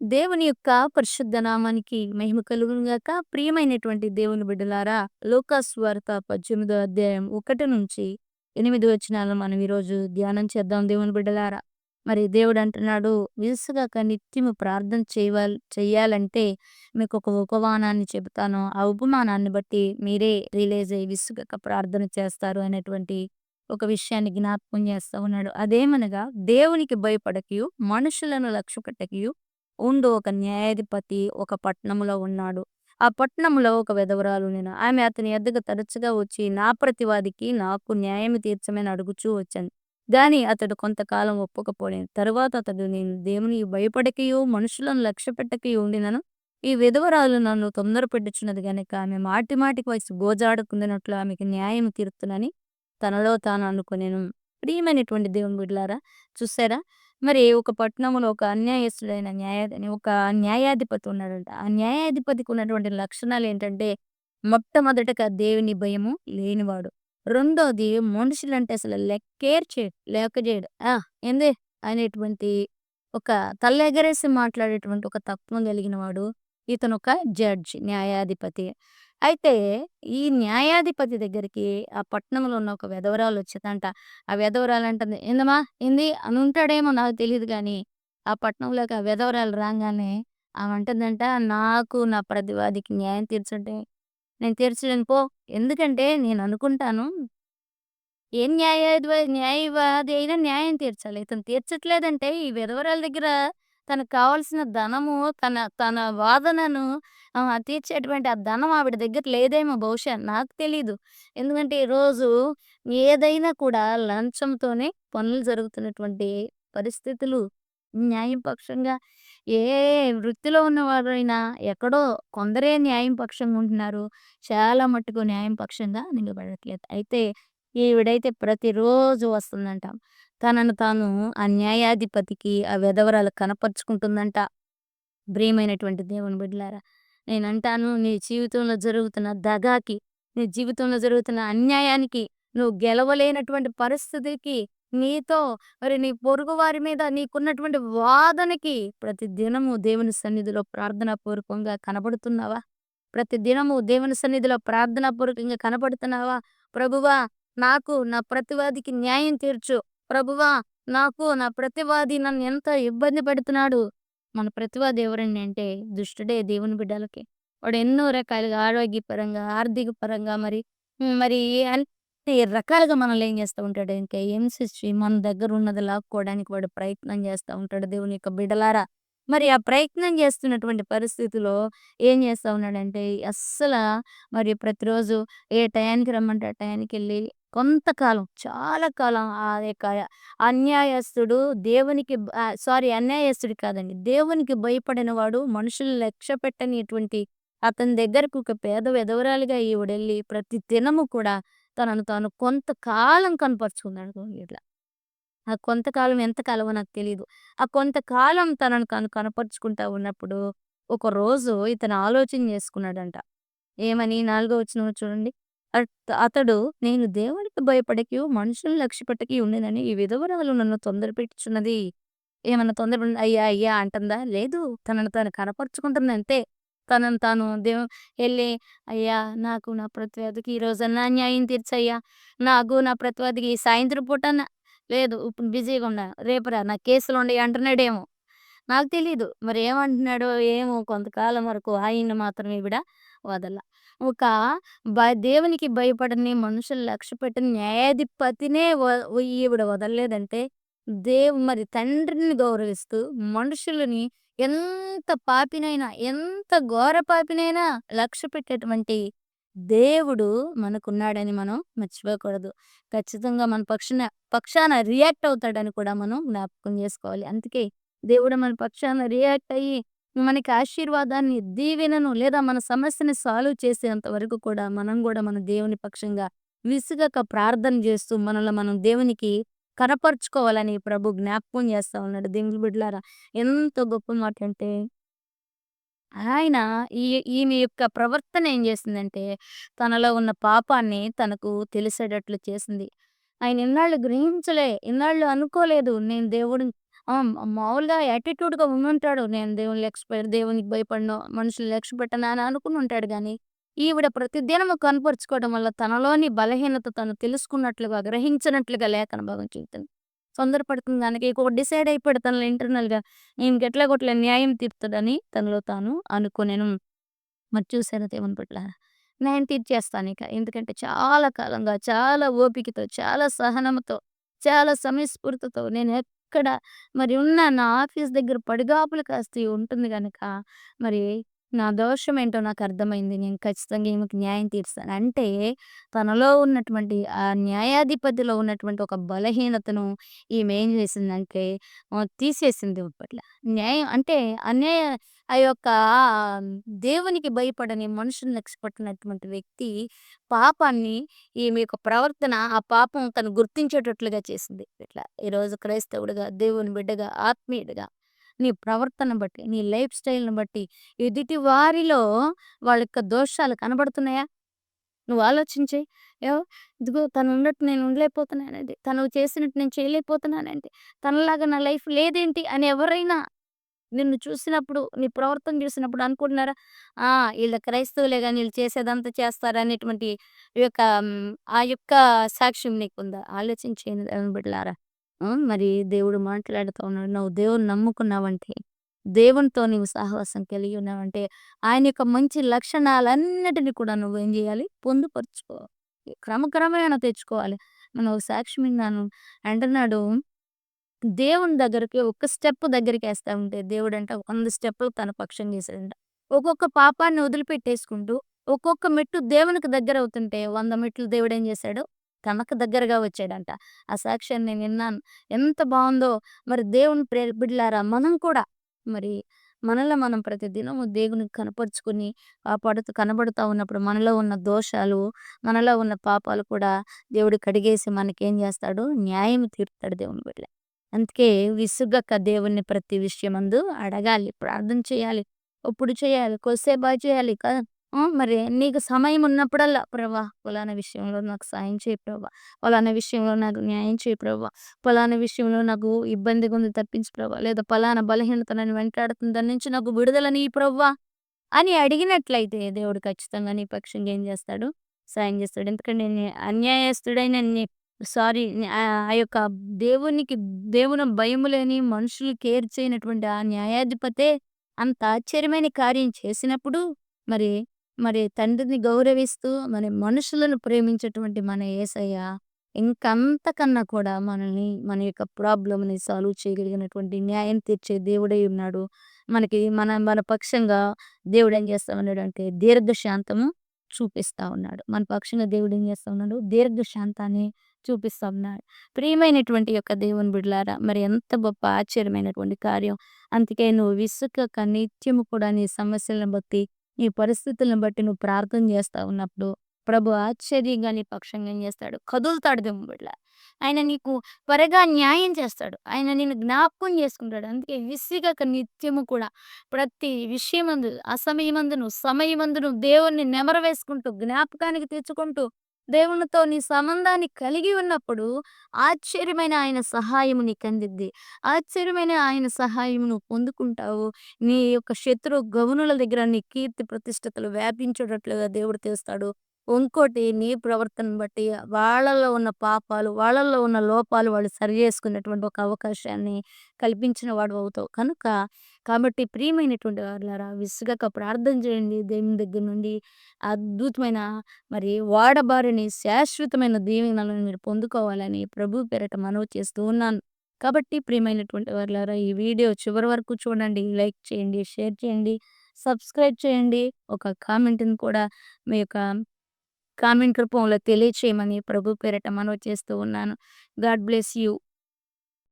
దేవుని యొక్క పరిశుద్ధ నామానికి మహిమ కలుగును గాక. ప్రియమైనటువంటి దేవుని బిడ్డలారా, లూకాసు వార్త 18 అధ్యాయం 1 నుంచి 8 వచనాలను మనం ఈరోజు ధ్యానం చేద్దాం దేవుని బిడ్డలారా. మరి దేవుడు అంటున్నాడు, విసుగక నిత్యము ప్రార్థన చేయాలంటే మీకు ఒక ఉపమానాన్ని చెబుతాను. ఆ ఉపమానాన్ని బట్టి మీరే రియలైజ్ అయ్యి విసుగక ప్రార్థన చేస్తారు అనేటువంటి ఒక విషయాన్ని జ్ఞాపకం చేస్తా ఉన్నాడు. అదేమనగా దేవునికి భయపడకయు, మనుషులను లక్ష్యపెట్టకయు ఉండు ఒక న్యాయాధిపతి ఒక పట్టణంలో ఉన్నాడు. ఆ పట్టణంలో ఒక విధవరాలుండెను. ఆమె అతని యొద్దకు తరచుగా వచ్చి, నా ప్రతివాదికి నాకు న్యాయం తీర్చమని అడుగుచూ వచ్చెను. గాని అతడు కొంతకాలం ఒప్పుకపోయాను. తరువాత అతడు, నేను దేవుని భయపడకయు మనుషులను లక్ష్యపెట్టకయు ఉండినను ఈ విధవరాలు నన్ను తొందరపెట్టుచున్నది గనుక ఆమె మాటి మాటికి వచ్చి గోజాడుకుందునట్లు ఆమెకు న్యాయం తీర్తునని తనలో తాను అనుకొనెను. ప్రియమైనటువంటి దేవుని బిడ్డలారా, చూసారా? మరి ఒక పట్టణంలో ఒక అన్యాయస్తుడైన ఒక న్యాయాధిపతి ఉన్నాడంట. ఆ న్యాయాధిపతికి ఉన్నటువంటి లక్షణాలేంటంటే, మొట్టమొదటగా దేవుని భయము లేనివాడు. రెండోది, మనుషులంటే అసలు లెక్క చేయడు. ఏంది అనేటువంటి ఒక తలెగరేసి మాట్లాడేటువంటి ఒక తత్వం కలిగిన వాడు. ఇతనొక జడ్జి, న్యాయాధిపతి. అయితే ఈ న్యాయాధిపతి దగ్గరికి ఆ పట్టణంలో ఉన్న ఒక విధవరాలొచ్చిందంట. ఆ విధవరాలంటుంది, "ఏందమ్మా ఏంది" అని ఉంటాడేమో నాకు తెలీదు గానీ, ఆ పట్నంలోకి ఆ విధవరాలు రాంగానే ఆమె అంటుందంట, "నాకు నా ప్రతివాదికి న్యాయం తీర్చంటే నేను తీర్చలేను పో. ఎందుకంటే నేననుకుంటాను, ఏ న్యాయవాది అయినా న్యాయం తీర్చాలి. ఇతను తీర్చట్లేదంటే ఈ విధవరాల దగ్గర తనకు కావాల్సిన ధనము, తన తన వాదనను తీర్చేటువంటి ఆ ధనం ఆవిడ దగ్గర లేదేమో బహుశా నాకు తెలీదు. ఎందుకంటే ఈరోజు ఏదైనా కూడా లంచంతోనే పనులు జరుగుతున్నటువంటి పరిస్థితులు. న్యాయం పక్షంగా ఏ వృత్తిలో ఉన్నవారైనా ఎక్కడో కొందరే న్యాయం పక్షంగా ఉంటున్నారు. చాలా మట్టుకు న్యాయం పక్షంగా నిలబడట్లేదు. అయితే ఈవిడైతే ప్రతిరోజు వస్తుందంట. తనను తాను ఆ న్యాయాధిపతికి, ఆ విధవరాలు కనపరుచుకుంటుందంట. ప్రియమైనటువంటి దేవుని బిడ్డలారా, నేనంటాను, నీ జీవితంలో జరుగుతున్న దగాకి, నీ జీవితంలో జరుగుతున్న అన్యాయానికి, నువ్వు గెలవలేనటువంటి పరిస్థితికి, నీతో మరి నీ పొరుగు వారి మీద నీకున్నటువంటి వాదనకి ప్రతి దినము దేవుని సన్నిధిలో ప్రార్థనా పూర్వకంగా కనబడుతున్నావా? ప్రతి దినము దేవుని సన్నిధిలో ప్రార్థనా పూర్వకంగా కనపడుతున్నావా? ప్రభువా, నాకు నా ప్రతివాదికి న్యాయం తీర్చు. ప్రభువా, నాకు నా ప్రతివాది నన్ను ఎంత ఇబ్బంది పెడుతున్నాడు. మన ప్రతివాది ఎవరండి అంటే దుష్టుడే దేవుని బిడ్డలకి. వాడు ఎన్నో రకాలుగా ఆరోగ్యపరంగా, ఆర్థిక పరంగా మరి అన్ని రకాలుగా మనల్ని ఏం చేస్తా ఉంటాడు ఇంకా హింసించి మన దగ్గర ఉన్నది లాక్కోవడానికి వాడు ప్రయత్నం చేస్తా ఉంటాడు దేవుని యొక్క బిడ్డలారా. మరి ఆ ప్రయత్నం చేస్తున్నటువంటి పరిస్థితిలో ఏం చేస్తా ఉన్నాడంటే అస్సల మరి ప్రతిరోజు ఏ టయానికి రమ్మంటే ఆ టయానికెళ్ళి కొంతకాలం, చాలా కాలం ఆ యొక్క అన్యాయస్తుడు అన్యాయస్తుడు కాదండి. దేవునికి భయపడినవాడు, మనుషుల్ని లక్ష్యపెట్టనిటువంటి అతని దగ్గరకు ఒక పేద విధవరాలిగా ఈవిడెళ్ళి ప్రతి దినము కూడా తనను తాను కొంతకాలం కనపరుచుకుందంట ఇట్లా. ఆ కొంతకాలం ఎంత కాలమో నాకు తెలీదు. ఆ కొంతకాలం తనను తాను కనపరుచుకుంటా ఉన్నప్పుడు, ఒకరోజు ఇతను ఆలోచన చేసుకున్నాడంట. ఏమని 4 వచనంలో చూడండి. అతడు, నేను దేవునికి భయపడకయు మనుషులను లక్ష్యపెట్టకయు ఉండెనని ఈ విధవరాలు నన్ను తొందరపెట్టుచున్నది. ఏమన్నా అయ్యా! అయ్యా! అంటుందా? లేదు. తనను తాను కనపరుచుకుంటుంది అంతే. తనను తాను ఎళ్లి, అయ్యా! నాకు నా ప్రతివాదికి ఈరోజన్నా న్యాయం తీర్చయ్యా! నాకు నా ప్రతివాదికి ఈ సాయంత్రం పూటన్నా, లేదు ఇప్పుడు బిజీగా ఉన్నా, రేపు రా నాకు కేసులున్నయి అంటున్నాడేమో! నాకు తెలీదు. మరేమంటున్నాడో ఏమో, కొంతకాలం వరకు ఆయన్ని మాత్రం ఈవిడ వదల. ఒక దేవునికి భయపడని, మనుషులు లక్ష్యపెట్టని న్యాయాధిపతినే ఈవిడ వదలలేదంటే, మరి తండ్రిని గౌరవిస్తూ, మనుషులని ఎంత పాపినైనా, ఎంత ఘోర పాపినైనా లక్ష్యపెట్టేటువంటి దేవుడు మనకున్నాడని మనం మర్చిపోకూడదు. ఖచ్చితంగా మన పక్షాన రియాక్ట్ అవుతాడని కూడా మనం జ్ఞాపకం చేసుకోవాలి. అందుకే దేవుడు మన పక్షాన రియాక్ట్ అయ్యి మనకి ఆశీర్వాదాన్ని, దీవెనను లేదా మన సమస్యని సాల్వ్ చేసేంత వరకు కూడా మనం గూడా మన దేవుని పక్షంగా విసుగక ప్రార్థన జేస్తూ మనల్ని మనం దేవునికి కనపరుచుకోవాలని ప్రభు జ్ఞాపకం జేస్తా ఉన్నాడు. దేవుని బిడ్డలారా, ఎంత గొప్ప మాటంటే ఆయన ఈ ఈమె యొక్క ప్రవర్తన ఏం జేసిందంటే, తనలో ఉన్న పాపాన్ని తనకు తెలిసేటట్లు చేసింది. ఆయన ఇన్నాళ్ళు గ్రహించలే, ఇన్నాళ్ళు అనుకోలేదు. నేను దేవుడిని మామూలుగా యాటిట్యూడ్‌గా ఉండుంటాడు. నేను దేవునికి భయపడను, మనుషుల్ని లక్ష్యపెట్టను అని అనుకుని ఉంటాడు గానీ, ఈవిడ ప్రతిదినము కనపరుచుకోవడం వల్ల తనలోని బలహీనత తను తెలుసుకున్నట్లుగా, గ్రహించినట్లుగా లేఖన భాగం చెబుతుంది. తొందరపడుతుంది దానికి డిసైడ్ అయిపోయాడు తనలో ఇంటర్నల్‌గా ఈమెకెట్లాగొట్లా న్యాయం తీరుతాడని తనలో తాను అనుకొనెను. మరి చూసారా దేవుని బిడ్డలారా! నేను తీర్చేస్తానిక. ఎందుకంటే చాలా కాలంగా, చాలా ఓపికతో, చాలా సహనంతో, చాలా సమయస్ఫూర్తితో నేనెక్కడ మరి ఉన్న నా ఆఫీస్ దగ్గర పడిగాపులు కాస్తీ ఉంటుంది గనక, మరి నా దోషమేంటో నాకర్థమైంది. నేను ఖచ్చితంగా ఈమెకి న్యాయం తీరుస్తాను. అంటే తనలో ఉన్నటువంటి ఆ న్యాయాధిపతిలో ఉన్నటువంటి ఒక బలహీనతను ఈమె ఏం చేసిందంటే తీసేసింది ఇప్పట్ల. న్యాయం అంటే అన్యాయ ఆ యొక్క దేవునికి భయపడని మనుషుల్ని లక్ష్యపెట్టనటువంటి వ్యక్తి పాపాన్ని ఈమె యొక్క ప్రవర్తన ఆ పాపం తను గుర్తించేటట్లుగా చేసింది. ఇట్లా ఈరోజు క్రైస్తవుడిగా, దేవుని బిడ్డగా, ఆత్మీయుడిగా నీ ప్రవర్తన బట్టి, నీ లైఫ్ స్టైల్‌ని బట్టి ఎదుటి వారిలో వాళ్ళ యొక్క దోషాలు కనబడుతున్నాయా? నువ్వు ఆలోచించేయి. ఏవో ఇదిగో తనున్నట్టు నేను ఉండలేకపోతున్నానండి. తను చేసినట్టు నేను చేయలేకపోతున్నానండి. తనలాగా నా లైఫ్ లేదేంటి అని ఎవరైనా నిన్ను చూసినప్పుడు, నీ ప్రవర్తన చూసినప్పుడు అనుకుంటున్నారా? ఆ! ఈళ్ళు క్రైస్తవులే గాని ఈళ్ళు చేసేదంతా చేస్తారు అనేటువంటి ఈ యొక్క ఆ యొక్క సాక్ష్యం నీకుందా? ఆలోచించేయండి దేవుని బిడ్డలారా. మరి దేవుడు మాట్లాడుతూ ఉన్నాడు. నువ్వు దేవుడిని నమ్ముకున్నావంటే, దేవునితో నీవు సహవాసం కలిగి ఉన్నావంటే, ఆయన యొక్క మంచి లక్షణాలన్నిటిని కూడా నువ్వేం జేయాలి? పొందుపరుచుకో. క్రమక్రమేణా తెచ్చుకోవాలి. మనం ఒక సాక్ష్యం విన్నాను. అంటున్నాడు దేవుని దగ్గరికి ఒక స్టెప్ దగ్గరికేస్తా ఉంటే దేవుడంట 100 స్టెప్పులు తన పక్షంగా ఏసాడంట. ఒక్కొక్క పాపాన్ని వదిలిపెట్టేసుకుంటూ, ఒక్కొక్క మెట్టు దేవునికి దగ్గరవుతుంటే 100 మెట్లు దేవుడేం జేశాడు? తనకు దగ్గరగా వచ్చాడంట. ఆ సాక్ష్యాన్ని నేను విన్నాను. ఎంత బావుందో! మరి దేవుని బిడ్డలారా మనం కూడా మరి మనలో మనం ప్రతిదినము దేవునికి కనపరుచుకొని కనబడుతా ఉన్నప్పుడు మనలో ఉన్న దోషాలు, మనలో ఉన్న పాపాలు కూడా దేవుడు కడిగేసి మనకేం జేస్తాడు? న్యాయం తీరుస్తాడు దేవుని బిడ్డలారా. అందుకే విసుగక దేవుణ్ణి ప్రతి విషయమందు అడగాలి. ప్రార్థన చేయాలి. అప్పుడు చేయాలి. కొద్దిసేపు చేయాలి. మరి నీకు సమయం ఉన్నప్పుడల్లా ప్రభా! పలానా విషయంలో నాకు సాయం చేయి ప్రభా! పలానా విషయంలో నాకు న్యాయం చేయి ప్రభా! పలానా విషయంలో నాకు ఇబ్బందిగా ఉంది తప్పించు ప్రభా! లేదా పలానా బలహీనత నన్ను వెంటాడుతుంది దాని నుంచి నాకు విడుదలనియ్యి ప్రవ్వా! అని అడిగినట్లయితే దేవుడు ఖచ్చితంగా నీ పక్షంగా ఏం చేస్తాడు? సాయం చేస్తాడు. ఎందుకంటే అన్యాయస్తుడైన ఆ యొక్క దేవునికి దేవుని భయము లేని మనుషులు కేర్ చేయనటువంటి ఆ న్యాయాధిపతే అంత ఆశ్చర్యమైన కార్యం చేసినప్పుడు మరి, మరి తండ్రిని గౌరవిస్తూ మరి మనుషులను ప్రేమించేటువంటి మన యేసయ్య ఇంకంతకన్నా కూడా మనల్ని మన యొక్క ప్రాబ్లమ్‌ని సాల్వ్ చేయగలిగినటువంటి న్యాయం తీర్చే దేవుడై ఉన్నాడు. మన పక్షంగా దేవుడేం చేస్తా ఉన్నాడంటే దీర్ఘశాంతము చూపిస్తా ఉన్నాడు. మన పక్షంగా దేవుడేం చేస్తా ఉన్నాడు? దీర్ఘశాంతాన్ని చూపిస్తా ఉన్నాడు. ప్రియమైనటువంటి యొక్క దేవుని బిడ్డలారా మరి ఎంత గొప్ప ఆశ్చర్యమైనటువంటి కార్యం. అందుకే నువ్వు విసుకక నిత్యము కూడా నీ సమస్యలను బట్టి, నీ పరిస్థితులను బట్టి నువ్వు ప్రార్థన చేస్తా ఉన్నప్పుడు ప్రభు ఆశ్చర్యంగా నీ పక్షంగా ఏం చేస్తాడు? కదులుతాడు దేవుని బిడ్డలారా. ఆయన నీకు త్వరగా న్యాయం చేస్తాడు. ఆయన నిన్ను జ్ఞాపకం చేసుకుంటాడు. అందుకే విసిగక నిత్యము కూడా ప్రతి విషయమందు, అసమయమందును, సమయమందును దేవుణ్ణి నెమరవేసుకుంటూ, జ్ఞాపకానికి తెచ్చుకుంటూ, దేవునితో నీ సంబంధాన్ని కలిగి ఉన్నప్పుడు ఆశ్చర్యమైన ఆయన సహాయము నీకందిద్ది. ఆశ్చర్యమైన ఆయన సహాయము నువ్వు పొందుకుంటావు. నీ యొక్క శత్రు గవనుల దగ్గర నీ కీర్తి ప్రతిష్టతలు వ్యాపించేటట్లుగా దేవుడు చేస్తాడు. ఇంకోటి నీ ప్రవర్తనను బట్టి వాళ్ళలో ఉన్న పాపాలు, వాళ్ళలో ఉన్న లోపాలు వాళ్ళు సరిజేసుకునేటువంటి ఒక అవకాశాన్ని కల్పించిన వాడవవుతావు. కాబట్టి ప్రియమైనటువంటి వారులారా విసుగక ప్రార్థన చేయండి. దేవుని దగ్గర నుండి అద్భుతమైన మరి వాడబారని శాశ్వతమైన దీవెనలను మీరు పొందుకోవాలని ప్రభు పేరట మనవి చేస్తూ ఉన్నాను. కాబట్టి ప్రియమైనటువంటి వారులారా ఈ వీడియో చివరి వరకు చూడండి. లైక్ చేయండి, షేర్ చేయండి, సబ్స్క్రైబ్ చేయండి. ఒక కామెంట్‌ని కూడా మీ యొక్క కామెంట్ రూపంలో తెలియచేయమని ప్రభు పేరట మనవి చేస్తూ ఉన్నాను. God bless you.